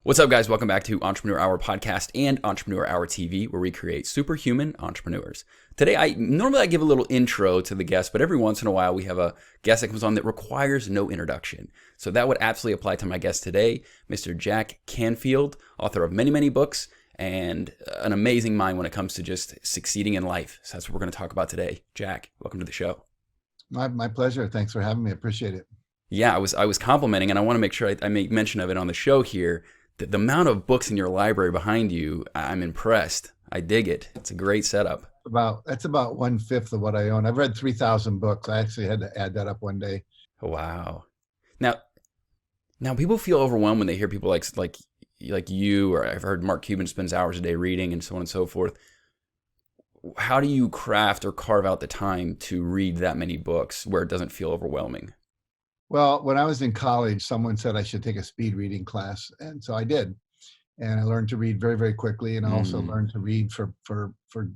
What's up, guys? Welcome back to Entrepreneur Hour Podcast and Entrepreneur Hour TV, where we create superhuman entrepreneurs. Today, I normally give a little intro to the guest, but every once in a while we have a guest that comes on that requires no introduction. So that would absolutely apply to my guest today, Mr. Jack Canfield, author of many, many books and an amazing mind when it comes to just succeeding in life. So that's what we're going to talk about today. Jack, welcome to the show. My pleasure. Thanks for having me. Appreciate it. Yeah, I was complimenting, and I want to make sure I make mention of it on the show here. The amount of books in your library behind you, I'm impressed. I dig it. It's a great setup. That's about 1/5 of what I own. I've read 3,000 books. I actually had to add that up one day. Wow. Now people feel overwhelmed when they hear people like you, or I've heard Mark Cuban spends hours a day reading and so on and so forth. How do you craft or carve out the time to read that many books where it doesn't feel overwhelming? Well, when I was in college, someone said I should take a speed reading class, and so I did. And I learned to read very, very quickly, and I also learned to read for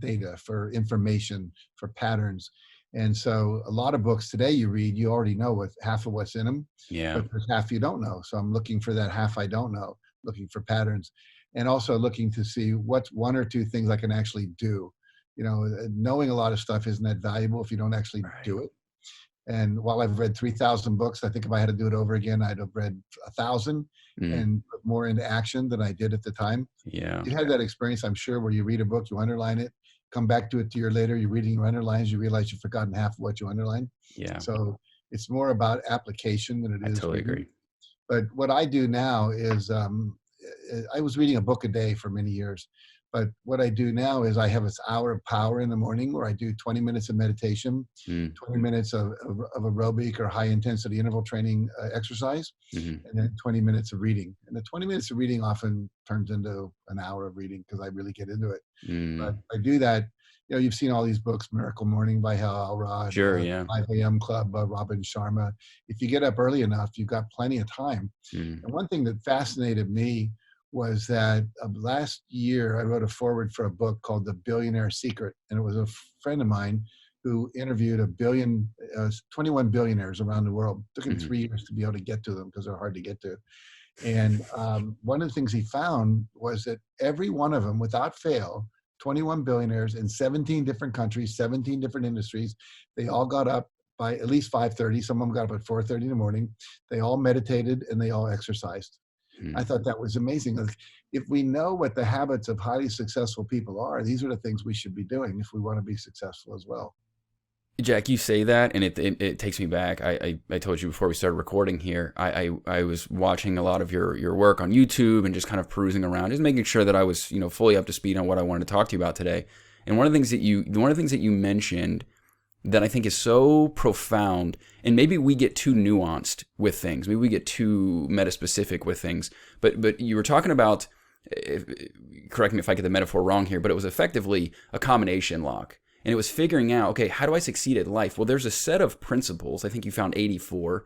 data, for information, for patterns. And so a lot of books today you read, you already know what half of what's in them, Yeah. but there's half you don't know. So I'm looking for that half I don't know, looking for patterns, and also looking to see what's one or two things I can actually do. You know, knowing a lot of stuff isn't that valuable if you don't actually do it. And while I've read 3,000 books, I think if I had to do it over again, I'd have read 1,000 and put more into action than I did at the time. Yeah. You had that experience, I'm sure, where you read a book, you underline it, come back to it a year later, you're reading your underlines, you realize you've forgotten half of what you underlined. Yeah. So it's more about application than it is. I totally reading. agree. But what I do now is I was reading a book a day for many years. But what I do now is I have this hour of power in the morning where I do 20 minutes of meditation, 20 minutes of aerobic or high intensity interval training exercise, and then 20 minutes of reading. And the 20 minutes of reading often turns into an hour of reading because I really get into it. But I do that. You know, you've seen all these books, Miracle Morning by Hal Elrod, Sure, yeah. 5 a.m. Club by Robin Sharma. If you get up early enough, you've got plenty of time. And one thing that fascinated me was that last year I wrote a foreword for a book called The Billionaire Secret. And it was a friend of mine who interviewed 21 billionaires around the world. It took him 3 years to be able to get to them because they're hard to get to. And one of the things he found was that every one of them, without fail, 21 billionaires in 17 different countries, 17 different industries, they all got up by at least 5:30. Some of them got up at 4:30 in the morning. They all meditated and they all exercised. I thought that was amazing. If we know what the habits of highly successful people are, these are the things we should be doing if we want to be successful as well. Jack, you say that, and it takes me back. I told you before we started recording here, I was watching a lot of your work on YouTube and just kind of perusing around, just making sure that I was fully up to speed on what I wanted to talk to you about today. And one of the things that you mentioned that I think is so profound, and maybe we get too nuanced with things, maybe we get too meta-specific with things, but you were talking about, correct me if I get the metaphor wrong here, but it was effectively a combination lock. And it was figuring out, okay, how do I succeed at life? Well, there's a set of principles, I think you found 64,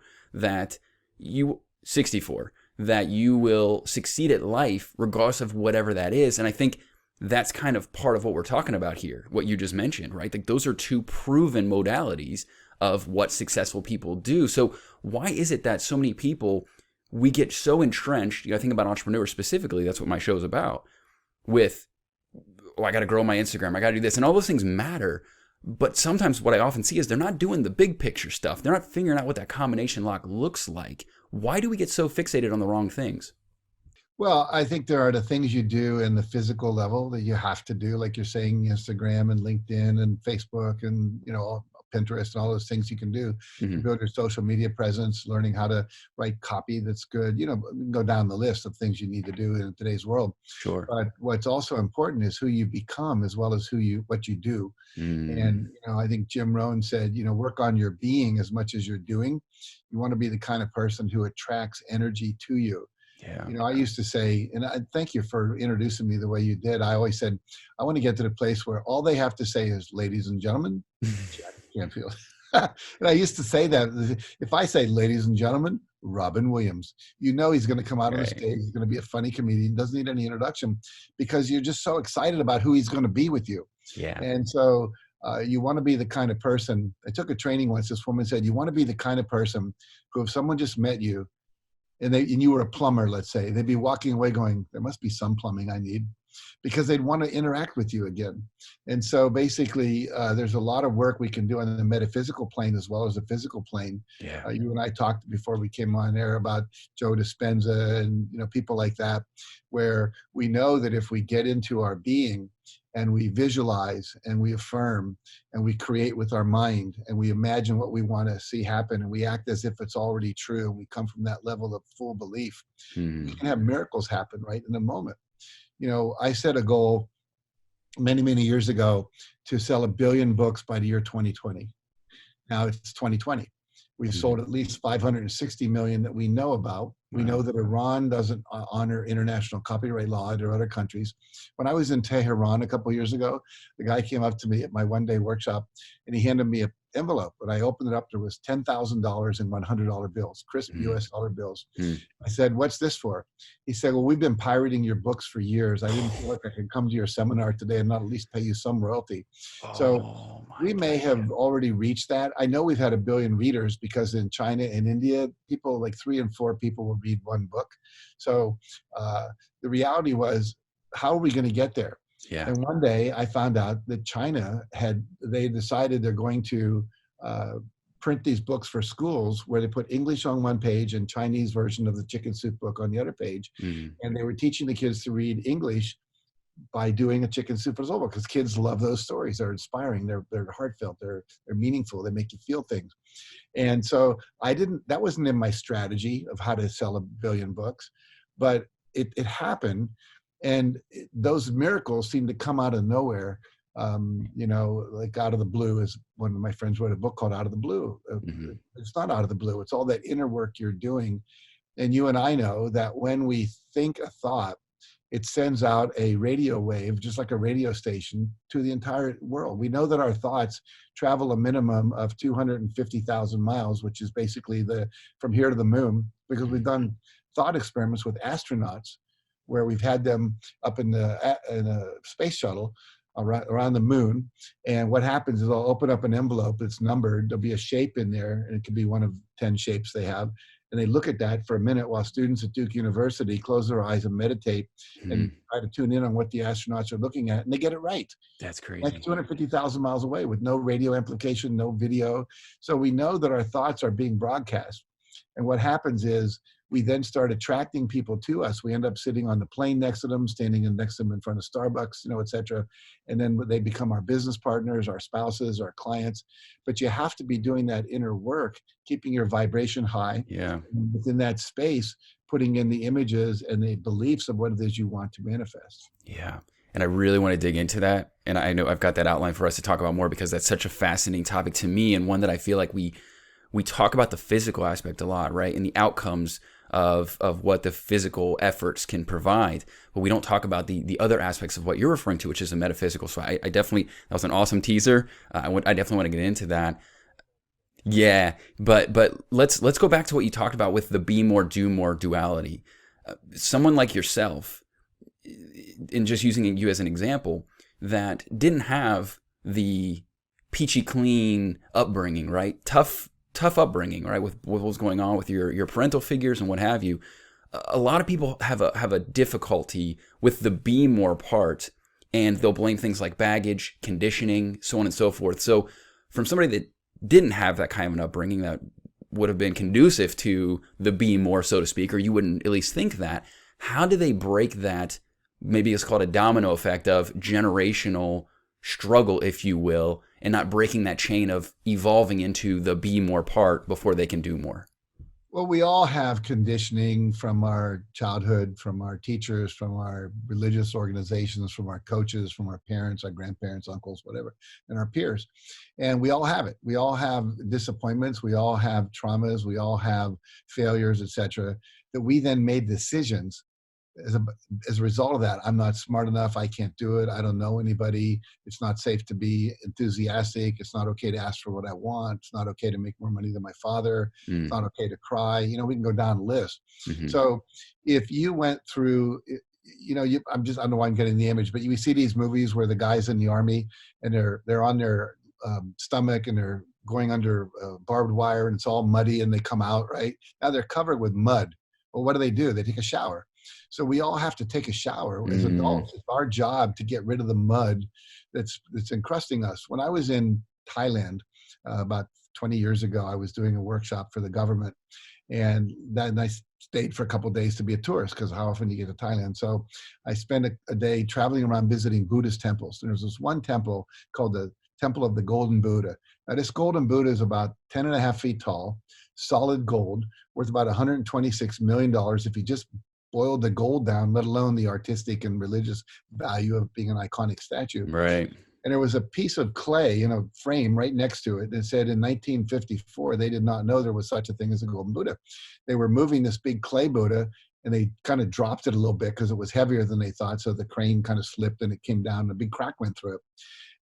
64, that you will succeed at life regardless of whatever that is. And I think that's kind of part of what we're talking about here, what you just mentioned, right? Like those are two proven modalities of what successful people do. So why is it that so many people, we get so entrenched, I think about entrepreneurs specifically, that's what my show is about, with, I got to grow my Instagram, I got to do this, and all those things matter. But sometimes what I often see is they're not doing the big picture stuff. They're not figuring out what that combination lock looks like. Why do we get so fixated on the wrong things? Well, I think there are the things you do in the physical level that you have to do, like you're saying, Instagram and LinkedIn and Facebook and, Pinterest and all those things you can do. You build your social media presence, learning how to write copy that's good, go down the list of things you need to do in today's world. Sure. But what's also important is who you become as well as what you do. And, I think Jim Rohn said, work on your being as much as you're doing. You want to be the kind of person who attracts energy to you. Yeah. I used to say, and I thank you for introducing me the way you did. I always said, I want to get to the place where all they have to say is, ladies and gentlemen, Jack Canfield. And I used to say that if I say, ladies and gentlemen, Robin Williams, he's going to come out on the stage. He's going to be a funny comedian. Doesn't need any introduction because you're just so excited about who he's going to be with you. Yeah. And so you want to be the kind of person. I took a training once. This woman said, you want to be the kind of person who, if someone just met you, and you were a plumber, let's say, they'd be walking away going, there must be some plumbing I need, because they'd want to interact with you again. And so basically, there's a lot of work we can do on the metaphysical plane as well as the physical plane. Yeah. You and I talked before we came on air about Joe Dispenza and people like that, where we know that if we get into our being and we visualize and we affirm and we create with our mind and we imagine what we want to see happen and we act as if it's already true and we come from that level of full belief, we can have miracles happen right in the moment. I set a goal many, many years ago to sell 1 billion books by the year 2020. Now it's 2020. We've sold at least 560 million that we know about. We know that Iran doesn't honor international copyright law. There are other countries. When I was in Tehran a couple of years ago, the guy came up to me at my one-day workshop and he handed me an envelope. When I opened it up, there was $10,000 in $100 bills, crisp US dollar bills. I said, "What's this for?" He said, "Well, we've been pirating your books for years. I didn't feel like I could come to your seminar today and not at least pay you some royalty." So we may have already reached that. I know we've had 1 billion readers because in China and India, people like 3 and 4 people will read one book. So the reality was, how are we going to get there? Yeah. And one day I found out that China they decided they're going to print these books for schools where they put English on one page and Chinese version of the Chicken Soup book on the other page. And they were teaching the kids to read English by doing a Chicken Soup for Soul book, because kids love those stories. They're inspiring. They're heartfelt. They're meaningful. They make you feel things. And so that wasn't in my strategy of how to sell 1 billion books, but it happened. And those miracles seem to come out of nowhere, like out of the blue. As one of my friends wrote a book called Out of the Blue. It's not out of the blue. It's all that inner work you're doing. And you and I know that when we think a thought, it sends out a radio wave, just like a radio station, to the entire world. We know that our thoughts travel a minimum of 250,000 miles, which is basically from here to the moon, because we've done thought experiments with astronauts where we've had them up in a space shuttle around the moon. And what happens is they'll open up an envelope that's numbered. There'll be a shape in there, and it can be one of 10 shapes they have. And they look at that for a minute while students at Duke University close their eyes and meditate and try to tune in on what the astronauts are looking at, and they get it right. That's crazy. That's 250,000 miles away with no radio amplification, no video. So we know that our thoughts are being broadcast. And what happens is we then start attracting people to us. We end up sitting on the plane next to them, standing next to them in front of Starbucks, et cetera. And then they become our business partners, our spouses, our clients. But you have to be doing that inner work, keeping your vibration high. Yeah. And within that space, putting in the images and the beliefs of what it is you want to manifest. Yeah. And I really want to dig into that. And I know I've got that outline for us to talk about more, because that's such a fascinating topic to me, and one that I feel like we talk about the physical aspect a lot, right? And the outcomes of what the physical efforts can provide, but we don't talk about the other aspects of what you're referring to, which is the metaphysical. So I definitely, that was an awesome teaser. I definitely want to get into that. Yeah, but let's go back to what you talked about with the be more, do more duality. Someone like yourself, in just using you as an example, that didn't have the peachy clean upbringing, right? Tough upbringing, right? With what was going on with your parental figures and what have you. A lot of people have a difficulty with the be more part, and they'll blame things like baggage, conditioning, so on and so forth. So from somebody that didn't have that kind of an upbringing that would have been conducive to the be more, so to speak, or you wouldn't at least think that, how do they break that, maybe it's called a domino effect of generational struggle, if you will, and not breaking that chain of evolving into the be more part before they can do more? Well, we all have conditioning from our childhood, from our teachers, from our religious organizations, from our coaches, from our parents, our grandparents, uncles, whatever, and our peers. And we all have it. We all have disappointments. We all have traumas. We all have failures, etc., that we then made decisions as a result of that. I'm not smart enough. I can't do it. I don't know anybody. It's not safe to be enthusiastic. It's not okay to ask for what I want. It's not okay to make more money than my father. It's not okay to cry. We can go down the list. So if you went through, I don't know why I'm getting the image, but you see these movies where the guys in the army and they're on their stomach and they're going under barbed wire and it's all muddy and they come out, right? Now they're covered with mud. Well, what do? They take a shower. So we all have to take a shower as Mm. adults. It's our job to get rid of the mud that's encrusting us. When I was in Thailand about 20 years ago, I was doing a workshop for the government, and then I stayed for a couple of days to be a tourist, because how often do you get to Thailand? So I spent a day traveling around visiting Buddhist temples. And there's this one temple called the Temple of the Golden Buddha. Now, this golden Buddha is about 10 and a half feet tall, solid gold, worth about $126 million if you just boiled the gold down, let alone the artistic and religious value of being an iconic statue. Right. And there was a piece of clay in a frame right next to it that said in 1954, they did not know there was such a thing as a golden Buddha. They were moving this big clay Buddha, and they kind of dropped it a little bit because it was heavier than they thought. So the crane kind of slipped and it came down and a big crack went through it.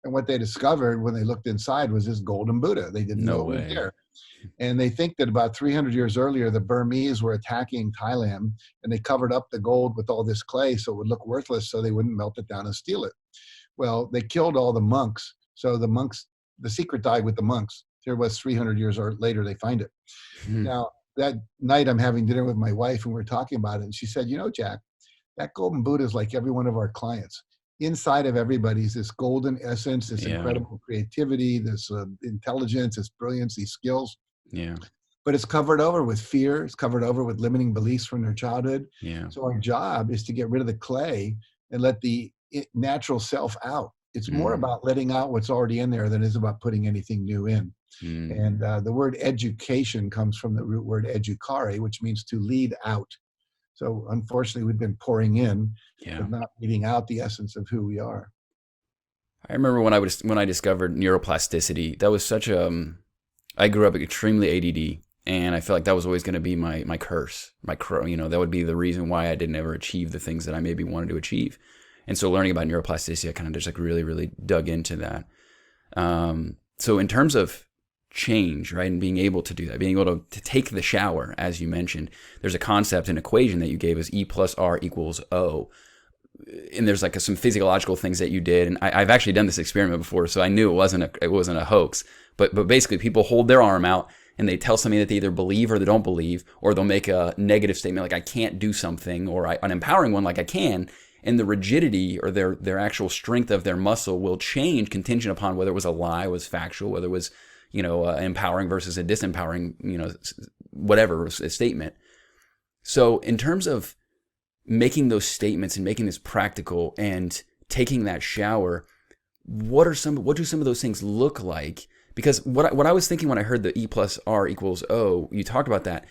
And what they discovered when they looked inside was this golden Buddha. They didn't know it was there. And they think that about 300 years earlier, the Burmese were attacking Thailand, and they covered up the gold with all this clay so it would look worthless, so they wouldn't melt it down and steal it. Well, they killed all the monks. So the monks, the secret died with the monks. Here was 300 years later, they find it. Now, that night I'm having dinner with my wife, and we're talking about it. And she said, Jack, that golden Buddha is like every one of our clients. Inside of everybody's this golden essence, this incredible creativity, this intelligence, this brilliance, these skills. Yeah. But it's covered over with fear. It's covered over with limiting beliefs from their childhood. Yeah. So our job is to get rid of the clay and let the natural self out. It's more about letting out what's already in there than it is about putting anything new in. And the word education comes from the root word educare, which means to lead out. So unfortunately, we've been pouring in, but not leading out the essence of who we are. I remember when I discovered neuroplasticity. That was such I grew up extremely ADD, and I feel like that was always going to be my curse, that would be the reason why I didn't ever achieve the things that I maybe wanted to achieve. And so learning about neuroplasticity, I kind of just like really, really dug into that. So in terms of change, right, and being able to do that, being able to take the shower, as you mentioned, there's a concept, an equation that you gave us, E plus R equals O. And there's like some physiological things that you did. And I've actually done this experiment before, so I knew it wasn't a hoax. But basically people hold their arm out and they tell something that they either believe or they don't believe, or they'll make a negative statement like I can't do something, or an empowering one like I can. And the rigidity or their actual strength of their muscle will change contingent upon whether it was a lie, was factual, whether it was, empowering versus a disempowering, whatever statement. So in terms of making those statements and making this practical and taking that shower, what do some of those things look like? Because what I was thinking when I heard the E plus R equals O, you talked about that.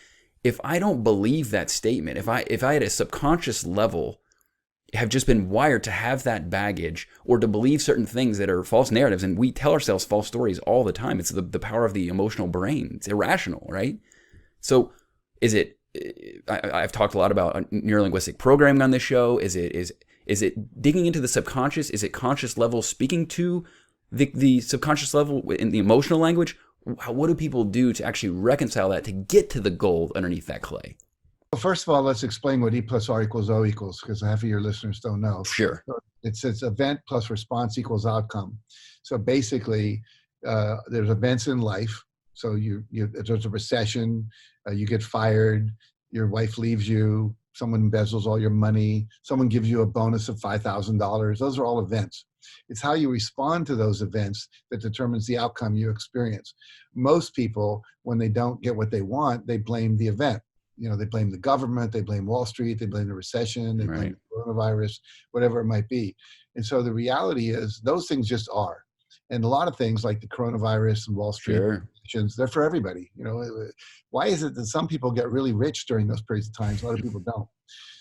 If I don't believe that statement, if I at a subconscious level have just been wired to have that baggage or to believe certain things that are false narratives, and we tell ourselves false stories all the time. It's the power of the emotional brain. It's irrational, right? So is it, I've talked a lot about neurolinguistic programming on this show. Is it digging into the subconscious? Is it conscious level speaking to the subconscious level in the emotional language? What do people do to actually reconcile that, to get to the gold underneath that clay? Well, first of all, let's explain what E plus R equals O equals, because half of your listeners don't know. Sure. So it says event plus response equals outcome. So basically, there's events in life. So there's a recession, you get fired, your wife leaves you, someone embezzles all your money, someone gives you a bonus of $5,000. Those are all events. It's how you respond to those events that determines the outcome you experience. Most people, when they don't get what they want, they blame the event. They blame the government, they blame Wall Street, they blame the recession, they blame the coronavirus, whatever it might be. And so the reality is those things just are. And a lot of things like the coronavirus and Wall Street, they're for everybody. Why is it that some people get really rich during those periods of time, a lot of people don't?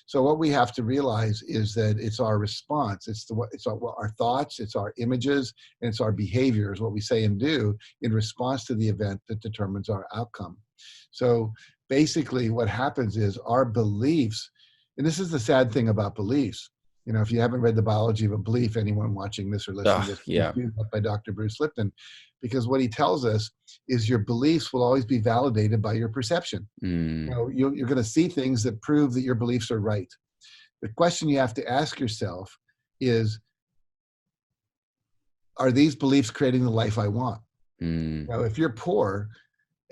So what we have to realize is that it's our response. It's our thoughts, it's our images, and it's our behaviors, what we say and do in response to the event that determines our outcome. So basically what happens is our beliefs, and this is the sad thing about beliefs. If you haven't read The Biology of a Belief, anyone watching this or listening to this, by Dr. Bruce Lipton, because what he tells us is your beliefs will always be validated by your perception. You're going to see things that prove that your beliefs are right. The question you have to ask yourself is, are these beliefs creating the life I want? If you're poor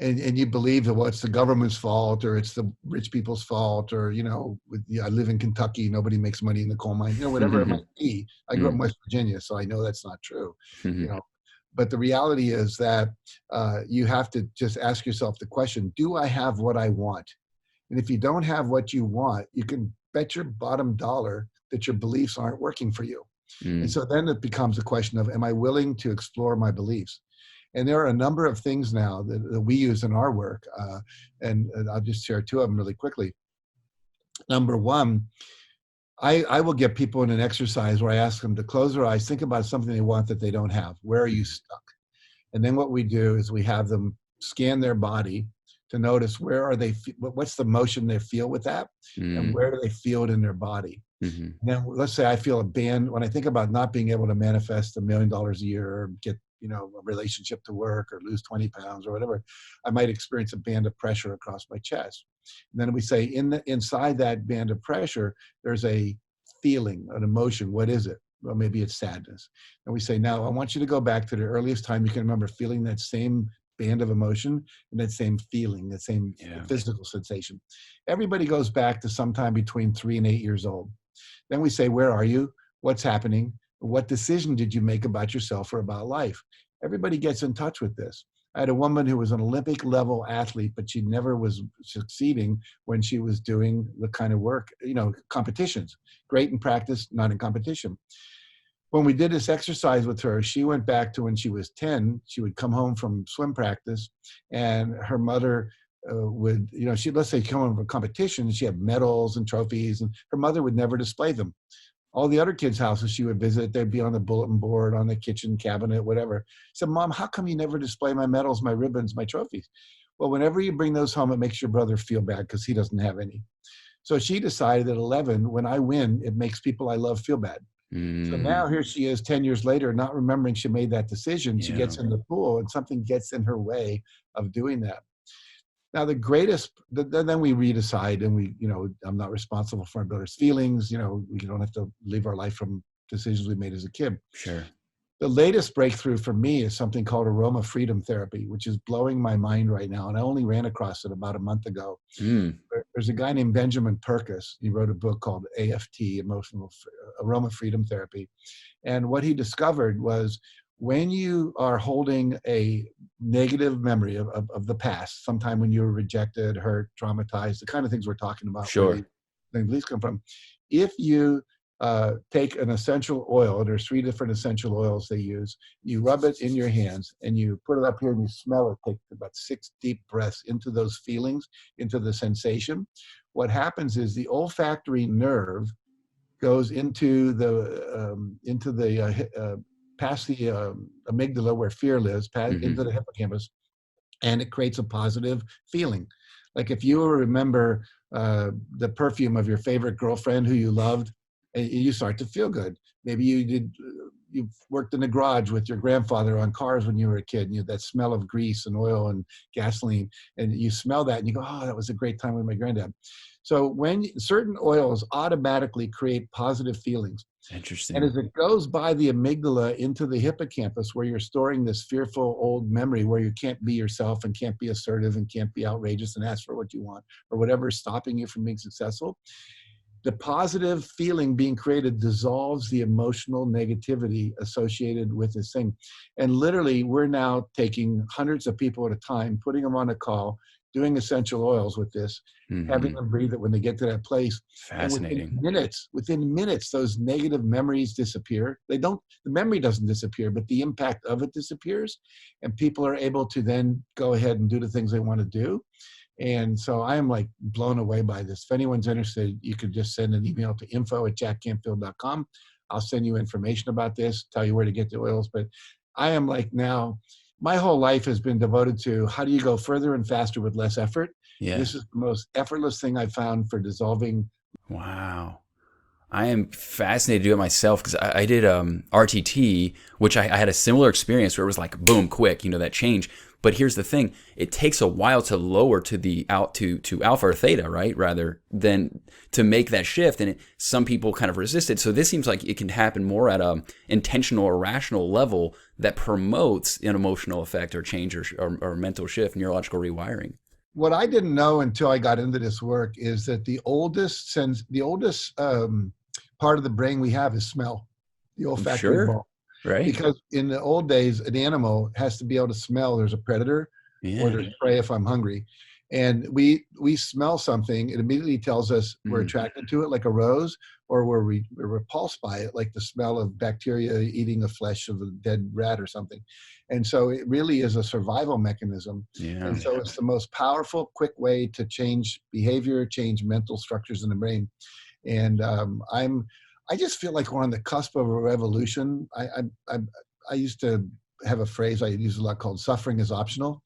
and you believe that, well, it's the government's fault, or it's the rich people's fault, or, I live in Kentucky, nobody makes money in the coal mine, whatever it might be. I grew up in West Virginia, so I know that's not true. But the reality is that you have to just ask yourself the question, do I have what I want? And if you don't have what you want, you can bet your bottom dollar that your beliefs aren't working for you. And so then it becomes a question of, am I willing to explore my beliefs? And there are a number of things now that we use in our work. And I'll just share two of them really quickly. Number one, I will get people in an exercise where I ask them to close their eyes, think about something they want that they don't have. Where are you stuck? And then what we do is we have them scan their body to notice where are they, what's the motion they feel with that, and where do they feel it in their body. Now, let's say I feel when I think about not being able to manifest $1 million a year, or get a relationship to work, or lose 20 pounds or whatever, I might experience a band of pressure across my chest. And then we say inside that band of pressure, there's a feeling, an emotion. What is it? Well, maybe it's sadness. And we say, now I want you to go back to the earliest time you can remember feeling that same band of emotion and that same feeling, that same physical sensation. Everybody goes back to sometime between 3 and 8 years old. Then we say, where are you? What's happening? What decision did you make about yourself or about life? Everybody gets in touch with this. I had a woman who was an Olympic level athlete, but she never was succeeding when she was doing the kind of work, competitions. Great in practice, not in competition. When we did this exercise with her, she went back to when she was 10. She would come home from swim practice, and her mother would, let's say come home from a competition, she had medals and trophies, and her mother would never display them. All the other kids' houses she would visit, they'd be on the bulletin board, on the kitchen cabinet, whatever. I said, Mom, how come you never display my medals, my ribbons, my trophies? Well, whenever you bring those home, it makes your brother feel bad because he doesn't have any. So she decided at 11, when I win, it makes people I love feel bad. So now here she is 10 years later, not remembering she made that decision. She gets in the pool and something gets in her way of doing that. Now, then we redecide, and I'm not responsible for my daughter's feelings. We don't have to live our life from decisions we made as a kid. Sure. The latest breakthrough for me is something called aroma freedom therapy, which is blowing my mind right now. And I only ran across it about a month ago. There's a guy named Benjamin Perkis. He wrote a book called AFT, Aroma Freedom Therapy. And what he discovered was, when you are holding a negative memory of the past, sometime when you were rejected, hurt, traumatized, the kind of things we're talking about, sure, where the beliefs come from. If you take an essential oil, there's 3 different essential oils they use, you rub it in your hands and you put it up here and you smell it, take about 6 deep breaths into those feelings, into the sensation. What happens is the olfactory nerve goes into the past the amygdala where fear lives, into the hippocampus, and it creates a positive feeling. Like if you remember the perfume of your favorite girlfriend who you loved, and you start to feel good. Maybe you worked in the garage with your grandfather on cars when you were a kid, and you had that smell of grease and oil and gasoline, and you smell that and you go, oh, that was a great time with my granddad. So when certain oils automatically create positive feelings. Interesting. And as it goes by the amygdala into the hippocampus, where you're storing this fearful old memory where you can't be yourself and can't be assertive and can't be outrageous and ask for what you want, or whatever is stopping you from being successful, the positive feeling being created dissolves the emotional negativity associated with this thing. And literally, we're now taking hundreds of people at a time, putting them on a call, doing essential oils with this, having them breathe it when they get to that place. Fascinating. And within minutes, those negative memories disappear. The memory doesn't disappear, but the impact of it disappears. And people are able to then go ahead and do the things they want to do. And so I am like blown away by this. If anyone's interested, you could just send an email to info@jackcanfield.com. I'll send you information about this, tell you where to get the oils. But I am like now, my whole life has been devoted to how do you go further and faster with less effort. Yeah. This is the most effortless thing I've found for dissolving. Wow. I am fascinated to do it myself because I did RTT, which I had a similar experience where it was like boom, quick, that change. But here's the thing: it takes a while to lower to the out to alpha or theta, right? Rather than to make that shift, and some people kind of resist it. So this seems like it can happen more at a intentional or rational level that promotes an emotional effect or change or mental shift, neurological rewiring. What I didn't know until I got into this work is that the oldest part of the brain we have is smell, the olfactory bulb. Right. Because in the old days, an animal has to be able to smell there's a predator or there's prey if I'm hungry. And we smell something, it immediately tells us we're attracted to it like a rose, or we're repulsed by it like the smell of bacteria eating the flesh of a dead rat or something. And so it really is a survival mechanism. Yeah. And so it's the most powerful, quick way to change behavior, change mental structures in the brain. And I just feel like we're on the cusp of a revolution. I used to have a phrase I use a lot called "suffering is optional."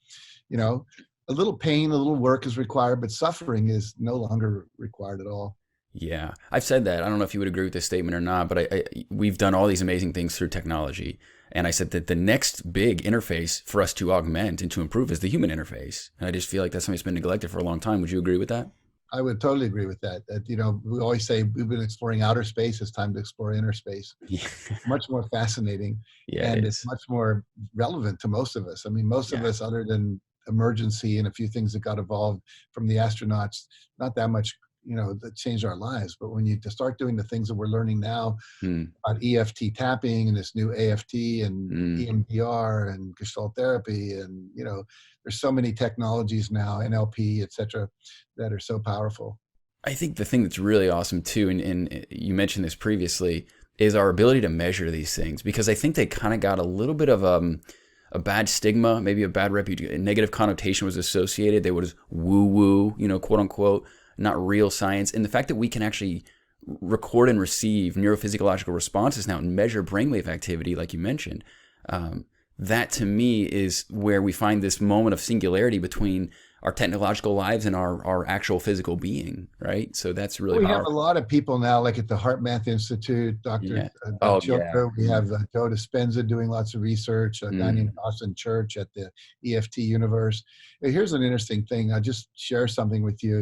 You know, a little pain, a little work is required, but suffering is no longer required at all. Yeah, I've said that. I don't know if you would agree with this statement or not, but we've done all these amazing things through technology. And I said that the next big interface for us to augment and to improve is the human interface. And I just feel like that's something that's been neglected for a long time. Would you agree with that? I would totally agree with that. That, you know, we always say we've been exploring outer space. It's time to explore inner space. Yeah. Much more fascinating. Yeah, and it's much more relevant to most of us. I mean, most of us, other than emergency and a few things that got evolved from the astronauts, not that much, you know, that changed our lives. But when you to start doing the things that we're learning now about EFT tapping and this new AFT and EMDR and Gestalt therapy, and, you know, there's so many technologies now, NLP, et cetera, that are so powerful. I think the thing that's really awesome too, and you mentioned this previously, is our ability to measure these things, because I think they kind of got a little bit of a bad stigma, maybe a bad reputation, a negative connotation was associated. They was woo-woo, you know, quote unquote, not real science. And the fact that we can actually record and receive neurophysiological responses now and measure brainwave activity, like you mentioned, that to me is where we find this moment of singularity between our technological lives and our actual physical being, right? So that's really we powerful. have a lot of people now, like at the HeartMath Institute, Dr. Chilker, we have Joe Dispenza doing lots of research, a guy named Austin Church at the EFT Universe. Here's an interesting thing. I'll just share something with you.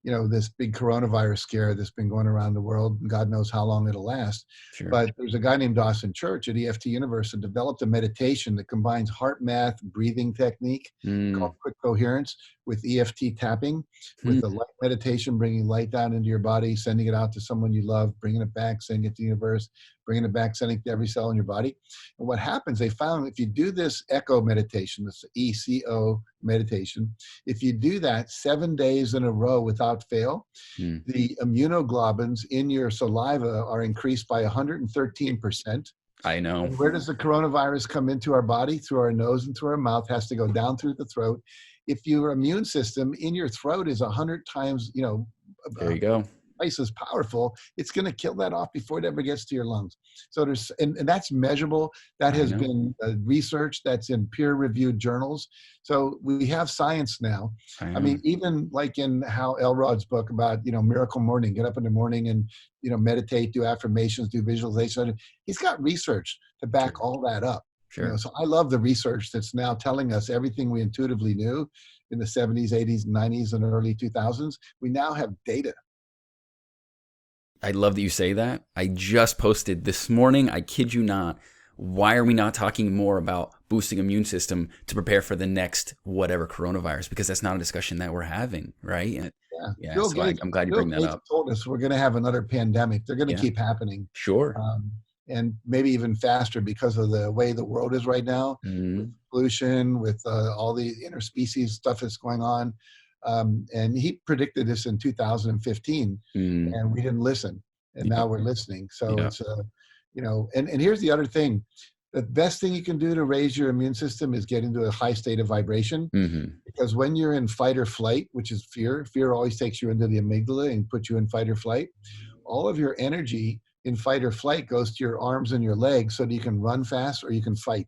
You know, this big coronavirus scare that's been going around the world, and God knows how long it'll last. Sure. But there's a guy named Austin Church at EFT Universe that developed a meditation that combines HeartMath breathing technique called quick coherence with EFT tapping, with the light meditation, bringing light down into your body, sending it out to someone you love, bringing it back, sending it to the universe, bringing it back, sending it to every cell in your body. And what happens, they found if you do this echo meditation, this ECO meditation, if you do that 7 days in a row without fail, the immunoglobulins in your saliva are increased by 113%. I know. And where does the coronavirus come into our body? Through our nose and through our mouth, has to go down through the throat. If your immune system in your throat is 100 times, you know, there you go, twice as powerful, it's going to kill that off before it ever gets to your lungs. So there's, and that's measurable. That has been research that's in peer-reviewed journals. So we have science now. I mean, even like in Hal Elrod's book about, you know, Miracle Morning, get up in the morning and, you know, meditate, do affirmations, do visualization. He's got research to back all that up. Sure. You know, so I love the research that's now telling us everything we intuitively knew in the 70s, 80s, 90s, and early 2000s. We now have data. I love that you say that. I just posted this morning, I kid you not, why are we not talking more about boosting immune system to prepare for the next whatever coronavirus? Because that's not a discussion that we're having, right? And Bill so Gates, I'm glad you bring that up. Told us we're going to have another pandemic. They're going to keep happening. Sure. And maybe even faster because of the way the world is right now, with pollution, with all the interspecies stuff that's going on. And he predicted this in 2015, and we didn't listen. And now we're listening. So it's, you know, and here's the other thing. The best thing you can do to raise your immune system is get into a high state of vibration. Because when you're in fight or flight, which is fear always takes you into the amygdala and puts you in fight or flight. All of your energy in fight or flight goes to your arms and your legs so that you can run fast or you can fight.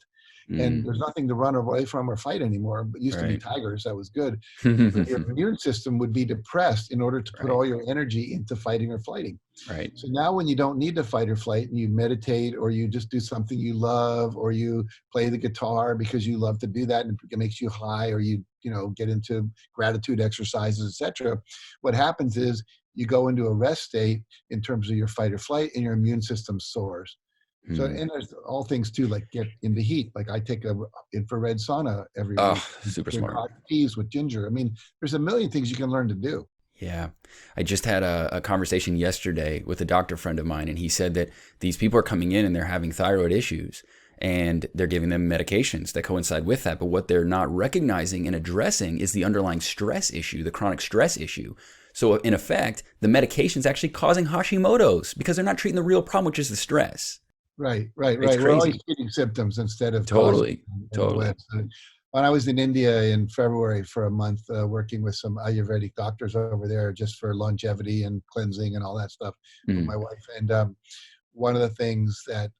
And Mm, there's nothing to run away from or fight anymore. It used to be right. tigers, that was good. But your immune system would be depressed in order to put Right. all your energy into fighting or flighting. Right. So now when you don't need to fight or flight and you meditate, or you just do something you love, or you play the guitar because you love to do that and it makes you high, or you get into gratitude exercises, etc., what happens is you go into a rest state in terms of your fight or flight, and your immune system soars. So, Mm. and there's all things too, like get into heat. Like I take a infrared sauna every week, Oh, super drink smart. hot teas with ginger. I mean, there's a million things you can learn to do. Yeah. I just had a conversation yesterday with a doctor friend of mine, and he said that these people are coming in and they're having thyroid issues, and they're giving them medications that coincide with that. But what they're not recognizing and addressing is the underlying stress issue, the chronic stress issue. So, in effect, the medication is actually causing Hashimoto's because they're not treating the real problem, which is the stress. Right, right, It's right. We're always crazy. treating symptoms instead of causing Totally. in the Totally. West. When I was in India in February for a month, working with some Ayurvedic doctors over there just for longevity and cleansing and all that stuff with Mm. my wife. And one of the things that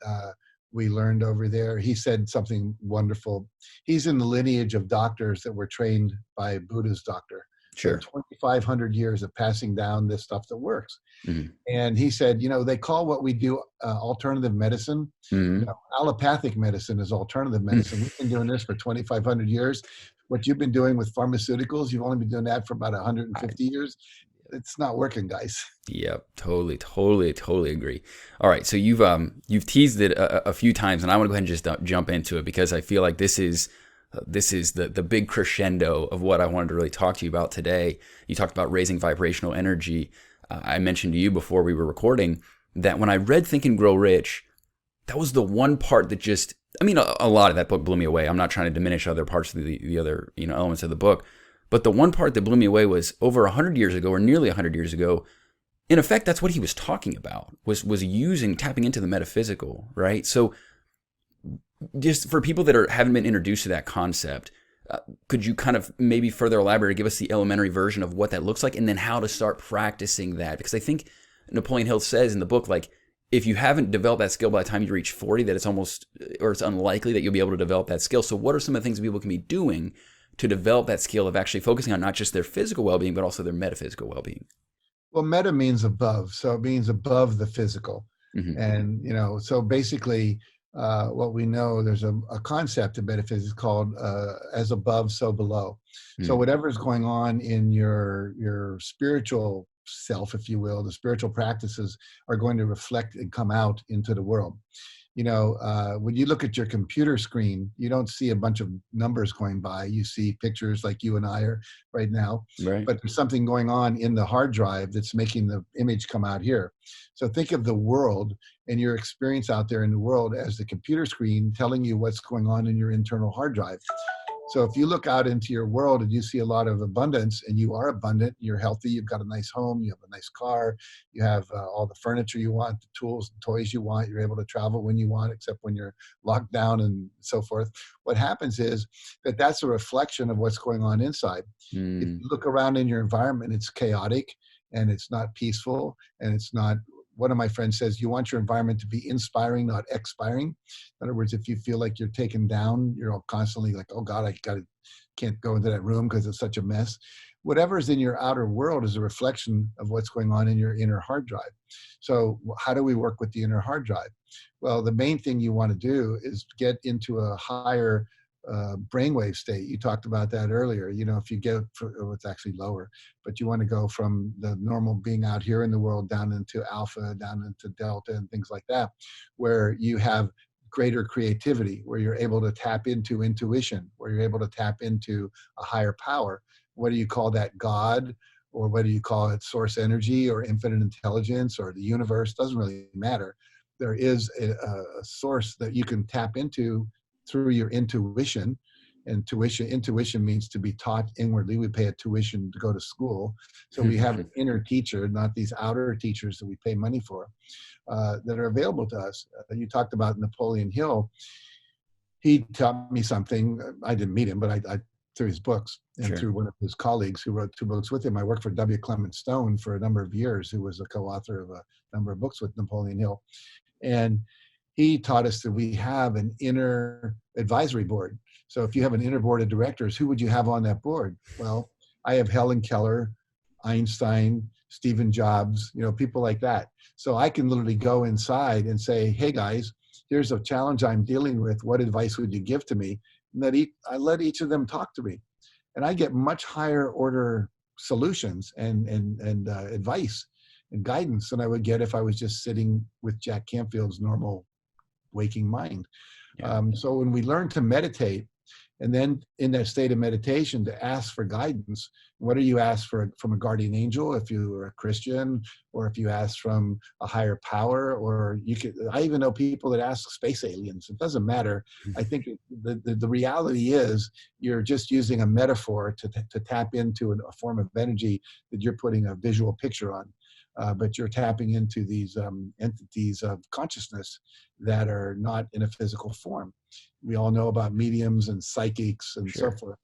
we learned over there, he said something wonderful. He's in the lineage of doctors that were trained by Buddha's doctor. So Sure. 2,500 years of passing down this stuff that works. Mm. And he said, they call what we do alternative medicine. Mm. Allopathic medicine is alternative medicine. We've been doing this for 2,500 years. What you've been doing with pharmaceuticals, you've only been doing that for about I, 150 years. It's not working, guys. Yep, totally, totally, totally agree. All right, so you've teased it a few times, and I want to go ahead and just jump into it because I feel like this is the big crescendo of what I wanted to really talk to you about today. You talked about raising vibrational energy. I mentioned to you before we were recording that when I read Think and Grow Rich, that was the one part that just, I mean, a lot of that book blew me away. I'm not trying to diminish other parts of the other elements of the book, but the one part that blew me away was over 100 years ago, or nearly 100 years ago. In effect, that's what he was talking about, was using, tapping into the metaphysical, right? So just for people that haven't been introduced to that concept, could you kind of maybe further elaborate, give us the elementary version of what that looks like, and then how to start practicing that? Because I think Napoleon Hill says in the book, like, if you haven't developed that skill by the time you reach 40, that it's almost, or it's unlikely that you'll be able to develop that skill. So what are some of the things people can be doing to develop that skill of actually focusing on not just their physical well-being, but also their metaphysical well-being? Well, meta means above. So it means above the physical. Mm-hmm. And, so basically, what we know, there's a concept in metaphysics called as above, so below. So whatever is going on in your spiritual self, if you will, the spiritual practices are going to reflect and come out into the world. When you look at your computer screen, you don't see a bunch of numbers going by. You see pictures like you and I are right now, Right. but there's something going on in the hard drive that's making the image come out here. So think of the world and your experience out there in the world as the computer screen telling you what's going on in your internal hard drive. So if you look out into your world and you see a lot of abundance, and you are abundant, you're healthy, you've got a nice home, you have a nice car, you have all the furniture you want, the tools and toys you want, you're able to travel when you want, except when you're locked down and so forth. What happens is that that's a reflection of what's going on inside. If Mm. you look around in your environment, it's chaotic and it's not peaceful and it's not. One of my friends says, you want your environment to be inspiring, not expiring. In other words, if you feel like you're taken down, you're all constantly like, oh God, can't go into that room because it's such a mess. Whatever is in your outer world is a reflection of what's going on in your inner hard drive. So how do we work with the inner hard drive? Well, the main thing you want to do is get into a higher brainwave state. You talked about that earlier. If you get, it's actually lower, but you want to go from the normal being out here in the world down into alpha, down into delta, and things like that, where you have greater creativity, where you're able to tap into intuition, where you're able to tap into a higher power. Whether you call that God, or whether you call it source energy or infinite intelligence or the universe, doesn't really matter. There is a source that you can tap into through your intuition. Intuition means to be taught inwardly. We pay a tuition to go to school. So we have an inner teacher, not these outer teachers that we pay money for, that are available to us. You talked about Napoleon Hill. He taught me something. I didn't meet him, but I through his books and Sure. through one of his colleagues who wrote 2 books with him. I worked for W. Clement Stone for a number of years, who was a co-author of a number of books with Napoleon Hill. And he taught us that we have an inner advisory board. So if you have an inner board of directors, who would you have on that board? Well, I have Helen Keller, Einstein, Stephen Jobs, people like that. So I can literally go inside and say, hey guys, here's a challenge I'm dealing with. What advice would you give to me? And I let each of them talk to me. And I get much higher order solutions and advice and guidance than I would get if I was just sitting with Jack Canfield's normal waking mind. Yeah. So when we learn to meditate, and then in that state of meditation to ask for guidance, what do you ask for from a guardian angel if you are a Christian, or if you ask from a higher power, or I even know people that ask space aliens. It doesn't matter. I think the reality is you're just using a metaphor to tap into a form of energy that you're putting a visual picture on. But you're tapping into these entities of consciousness that are not in a physical form. We all know about mediums and psychics and Sure. so forth.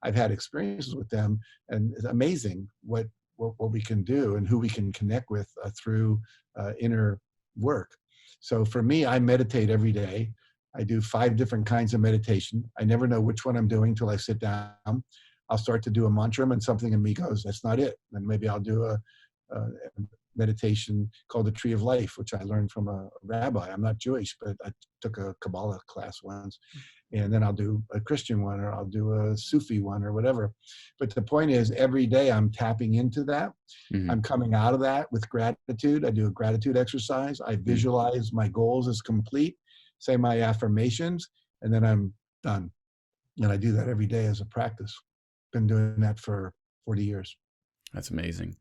I've had experiences with them, and it's amazing what we can do and who we can connect with through inner work. So for me, I meditate every day. I do 5 different kinds of meditation. I never know which one I'm doing till I sit down. I'll start to do a mantra, and something in me goes, that's not it. And maybe I'll do a meditation called the Tree of Life, which I learned from a rabbi. I'm not Jewish, but I took a Kabbalah class once. And then I'll do a Christian one, or I'll do a Sufi one, or whatever. But the point is, every day I'm tapping into that. Mm-hmm. I'm coming out of that with gratitude. I do a gratitude exercise. I visualize my goals as complete, say my affirmations, and then I'm done. And I do that every day as a practice. Been doing that for 40 years. That's amazing.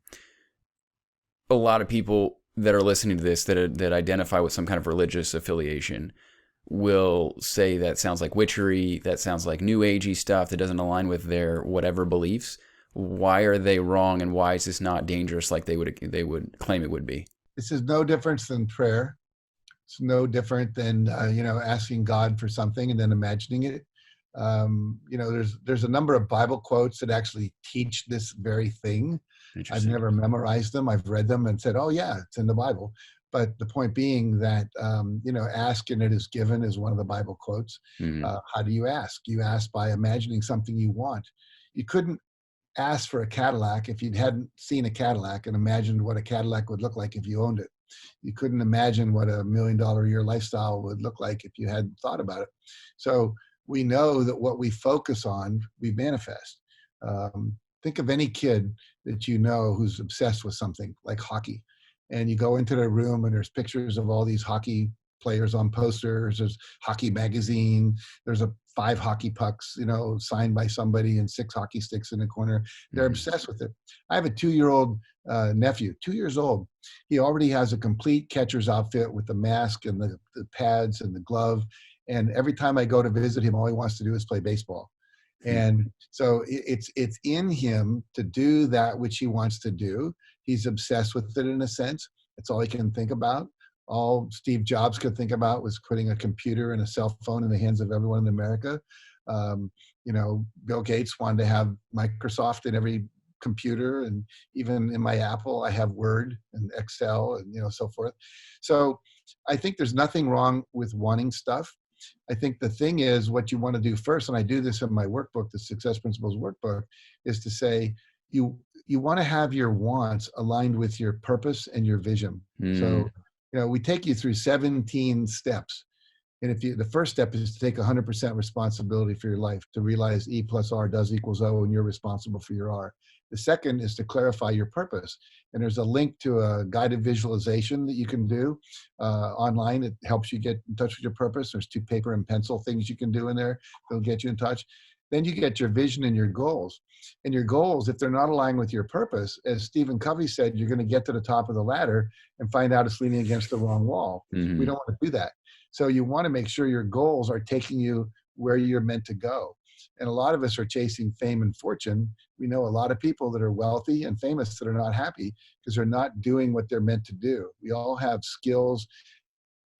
A lot of people that are listening to this that identify with some kind of religious affiliation will say that sounds like witchery, that sounds like new agey stuff, that doesn't align with their whatever beliefs. Why are they wrong, and why is this not dangerous like they would claim it would be? This is no difference than prayer. It's no different than asking God for something and then imagining it. There's a number of Bible quotes that actually teach this very thing. I've never memorized them. I've read them and said, oh yeah, it's in the Bible. But the point being that, ask and it is given is one of the Bible quotes. Mm-hmm. How do you ask? You ask by imagining something you want. You couldn't ask for a Cadillac if you hadn't seen a Cadillac and imagined what a Cadillac would look like if you owned it. You couldn't imagine what $1 million a year lifestyle would look like if you hadn't thought about it. So we know that what we focus on, we manifest. Think of any kid that you know who's obsessed with something like hockey, and you go into their room and there's pictures of all these hockey players on posters. There's hockey magazine. There's 5 hockey pucks, signed by somebody, and 6 hockey sticks in the corner. They're obsessed with it. I have a 2-year-old nephew, 2 years old. He already has a complete catcher's outfit with the mask and the pads and the glove. And every time I go to visit him, all he wants to do is play baseball. And so it's in him to do that which he wants to do. He's obsessed with it in a sense. That's all he can think about. All Steve Jobs could think about was putting a computer and a cell phone in the hands of everyone in America. Bill Gates wanted to have Microsoft in every computer, and even in my Apple, I have Word and Excel and so forth. So I think there's nothing wrong with wanting stuff. I think the thing is what you want to do first, and I do this in my workbook, the Success Principles workbook, is to say you want to have your wants aligned with your purpose and your vision. So, we take you through 17 steps. And the first step is to take 100% responsibility for your life, to realize E plus R does equals O, and you're responsible for your R. The second is to clarify your purpose. And there's a link to a guided visualization that you can do online. It helps you get in touch with your purpose. There's 2 paper and pencil things you can do in there. They'll get you in touch. Then you get your vision and your goals. And your goals, if they're not aligned with your purpose, as Stephen Covey said, you're going to get to the top of the ladder and find out it's leaning against the wrong wall. We don't want to do that. So you want to make sure your goals are taking you where you're meant to go. And a lot of us are chasing fame and fortune. We know a lot of people that are wealthy and famous that are not happy because they're not doing what they're meant to do. We all have skills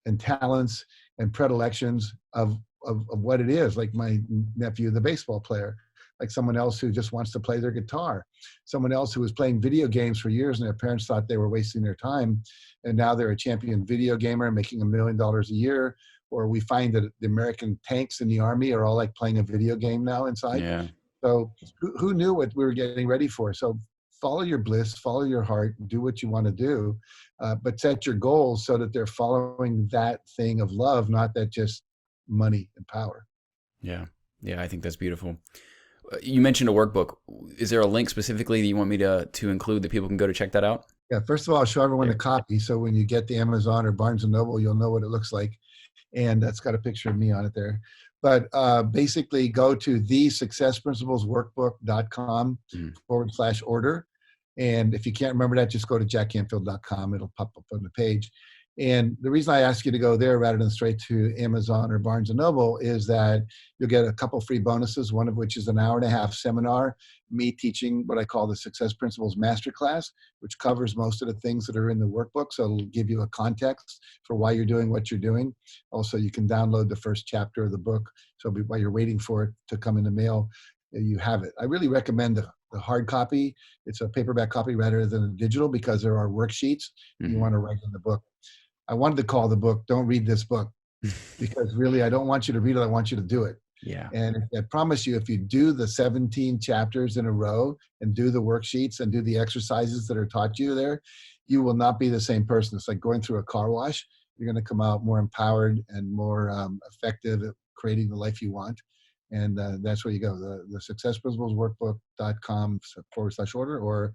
and talents and predilections of what it is, like my nephew, the baseball player. like someone else who just wants to play their guitar, someone else who was playing video games for years and their parents thought they were wasting their time, and now they're a champion video gamer making $1 million a year. Or we find that the American tanks in the Army are all like playing a video game now inside. Yeah. So who knew what we were getting ready for? So follow your bliss, follow your heart, do what you want to do, but set your goals so that they're following that thing of love, not that just money and power. Yeah. Yeah. I think that's beautiful. You mentioned a workbook. Is there a link specifically that you want me to include that people can go to check that out? Yeah. First of all, I'll show everyone a copy. So when you get to Amazon or Barnes and Noble, you'll know what it looks like. And that's got a picture of me on it there. But basically go to thesuccessprinciplesworkbook.com/order. And if you can't remember that, just go to jackcanfield.com. It'll pop up on the page. And the reason I ask you to go there rather than straight to Amazon or Barnes & Noble is that you'll get a couple free bonuses, one of which is an 1.5-hour seminar, me teaching what I call the Success Principles Masterclass, which covers most of the things that are in the workbook. So it'll give you a context for why you're doing what you're doing. Also, you can download the first chapter of the book. So while you're waiting for it to come in the mail, you have it. I really recommend the hard copy. It's a paperback copy rather than a digital because there are worksheets you want to write in the book. I wanted to call the book, Don't Read This Book, because really I don't want you to read it, I want you to do it. Yeah. And I promise you, if you do the 17 chapters in a row and do the worksheets and do the exercises that are taught you there, you will not be the same person. It's like going through a car wash. You're going to come out more empowered and more effective at creating the life you want. And that's where you go, the Success Principles workbook.com/order or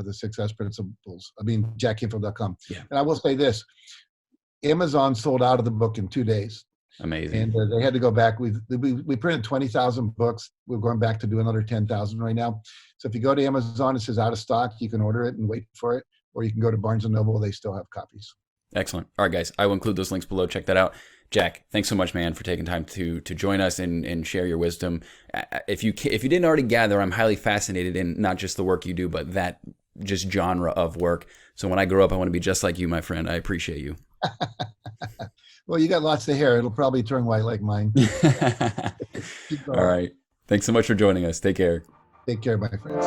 the Success Principles, jackcanfield.com. Yeah. And I will say this, Amazon sold out of the book in 2 days. Amazing. And they had to go back. We printed 20,000 books. We're going back to do another 10,000 right now. So if you go to Amazon, it says out of stock. You can order it and wait for it. Or you can go to Barnes & Noble. They still have copies. Excellent. All right, guys. I will include those links below. Check that out. Jack, thanks so much, man, for taking time to join us and share your wisdom. If you didn't already gather, I'm highly fascinated in not just the work you do, but that just genre of work. So when I grow up, I want to be just like you, my friend. I appreciate you. Well, you got lots of hair. It'll probably turn white like mine. All right. Thanks so much for joining us. Take care. Take care, my friends.